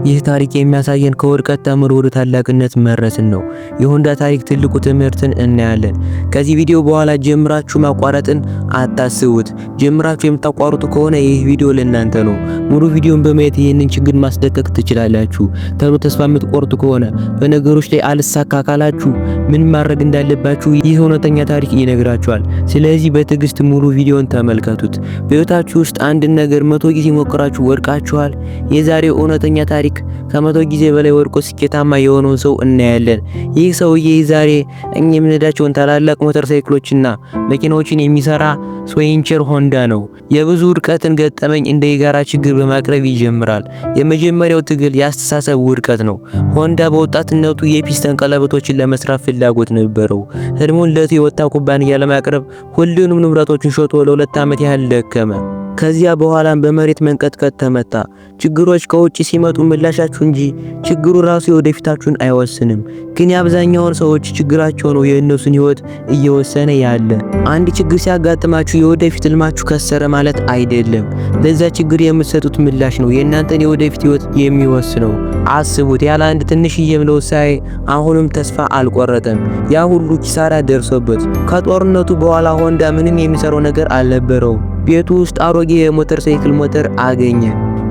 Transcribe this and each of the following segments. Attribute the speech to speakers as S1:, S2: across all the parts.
S1: ይህ ታሪክ የሚያሳየን ከውድቀት ተምሮ ወደ ታላቅነት መድረስን ነው። የሆንዳ ታሪክ ትልቁ ትምህርትን እናያለን። ከዚህ ቪዲዮ በኋላ ጀምራችሁ ማቋረጥን አታስቡት። ጀምራችሁ የምታቋርጡ ከሆነ ይህ ቪዲዮ ለእናንተ ነው። ሙሉ ቪዲዮን በማየት ይህንን ችግር ማስለቀቅ ትችላላችሁ። ተሎ ተስፋ የምትቆርጡ ከሆነ በነገሮች ላይ አልሳካ ካላችሁ ምን ማድረግ እንዳለባችሁ ይህ እውነተኛ ታሪክ ይነግራችኋል። ስለዚህ በትዕግስት ሙሉ ቪዲዮን ተመልከቱት። በህይወታችሁ ውስጥ አንድን ነገር 100 ጊዜ ሞክራችሁ ወድቃችኋል? የዛሬው እውነተኛ ታሪክ ከ100 ጊዜ በላይ ወድቆ ስኬታማ የሆነውን ሰው እናያለን። ይህ ሰውዬ ዛሬ እኛ የምንሄዳቸውን ታላላቅ ሞተር ሳይክሎችና መኪናዎችን የሚሰራ ስዌንቸር ሆንዳ ነው። የብዙ ውድቀትን ገጠመኝ እንደ የጋራ ችግር በማቅረብ ይጀምራል። የመጀመሪያው ትግል የአስተሳሰብ ውድቀት ነው። ሆንዳ በወጣትነቱ የፒስተን ቀለበቶችን ለመስራት ፍላጎት ነበረው። ህልሙን ለቶዮታ ኩባንያ ለማቅረብ ሁሉንም ንብረቶችን ሸጦ ለ2 ዓመት ያህል ደከመ። ከዚያ በኋላም በመሬት መንቀጥቀጥ ተመታ። ችግሮች ከውጪ ሲመጡ ምላሻችሁ እንጂ ችግሩ ራሱ የወደፊታችሁን አይወስንም። ግን የአብዛኛውን ሰዎች ችግራቸው ነው የእነሱን ህይወት እየወሰነ ያለ። አንድ ችግር ሲያጋጥማችሁ የወደፊት ህልማችሁ ከሰረ ማለት አይደለም። ለዛ ችግር የምትሰጡት ምላሽ ነው የእናንተን የወደፊት ህይወት የሚወስነው። አስቡት፣ ያለ አንድ ትንሽዬም ለውሳኔ አሁንም ተስፋ አልቆረጠም። ያ ሁሉ ኪሳራ ደርሶበት ከጦርነቱ በኋላ ሆንዳ ምንም የሚሰራው ነገር አልነበረውም። ቤቱ ውስጥ አሮጌ የሞተር ሳይክል ሞተር አገኘ።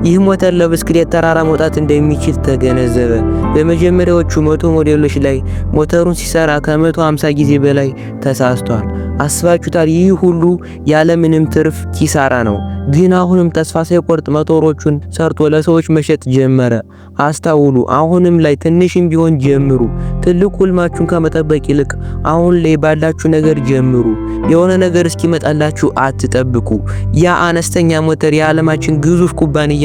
S1: ይህ ሞተር ለብስክሌት ተራራ መውጣት እንደሚችል ተገነዘበ። በመጀመሪያዎቹ 100 ሞዴሎች ላይ ሞተሩን ሲሰራ ከ150 ጊዜ በላይ ተሳስቷል። አስባችሁታል? ይህ ሁሉ ያለ ምንም ትርፍ ኪሳራ ነው። ግን አሁንም ተስፋ ሳይቆርጥ ሞተሮቹን ሰርቶ ለሰዎች መሸጥ ጀመረ። አስተውሉ፣ አሁንም ላይ ትንሽም ቢሆን ጀምሩ። ትልቁ ህልማችሁን ከመጠበቅ ይልቅ አሁን ላይ ባላችሁ ነገር ጀምሩ። የሆነ ነገር እስኪመጣላችሁ አትጠብቁ። ያ አነስተኛ ሞተር የዓለማችን ግዙፍ ኩባንያ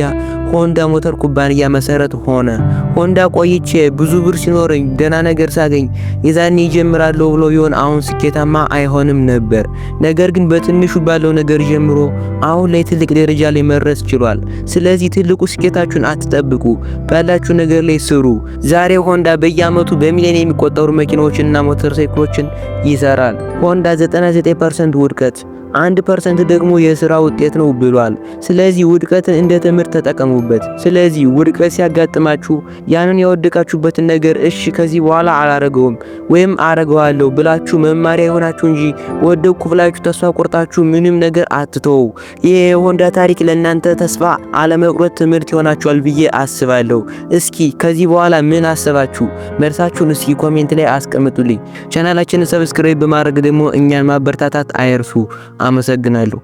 S1: ሆንዳ ሞተር ኩባንያ መሰረት ሆነ። ሆንዳ ቆይቼ ብዙ ብር ሲኖረኝ ደና ነገር ሳገኝ የዛኔ ይጀምራለሁ ብሎ ቢሆን አሁን ስኬታማ አይሆንም ነበር። ነገር ግን በትንሹ ባለው ነገር ጀምሮ አሁን ላይ ትልቅ ደረጃ ላይ መድረስ ችሏል። ስለዚህ ትልቁ ስኬታችሁን አትጠብቁ፣ ባላችሁ ነገር ላይ ስሩ። ዛሬ ሆንዳ በየአመቱ በሚሊዮን የሚቆጠሩ መኪናዎችንና ሞተር ሳይክሎችን ይሰራል። ሆንዳ 99% ውድቀት 1% ደግሞ የሥራ ውጤት ነው ብሏል። ስለዚህ ውድቀትን እንደ ትምህርት ተጠቀሙበት። ስለዚህ ውድቀት ሲያጋጥማችሁ ያንን የወደቃችሁበትን ነገር እሺ ከዚህ በኋላ አላረገውም ወይም አረገዋለሁ ብላችሁ መማሪያ ይሆናችሁ እንጂ ወደኩ ብላችሁ ተስፋ ቆርጣችሁ ምንም ነገር አትተው። ይሄ የሆንዳ ታሪክ ለእናንተ ተስፋ አለመቁረጥ ትምህርት ይሆናችኋል ብዬ አስባለሁ። እስኪ ከዚህ በኋላ ምን አሰባችሁ? መልሳችሁን እስኪ ኮሜንት ላይ አስቀምጡልኝ። ቻናላችንን ሰብስክራይብ በማድረግ ደግሞ እኛን ማበረታታት አይርሱ። አመሰግናለሁ።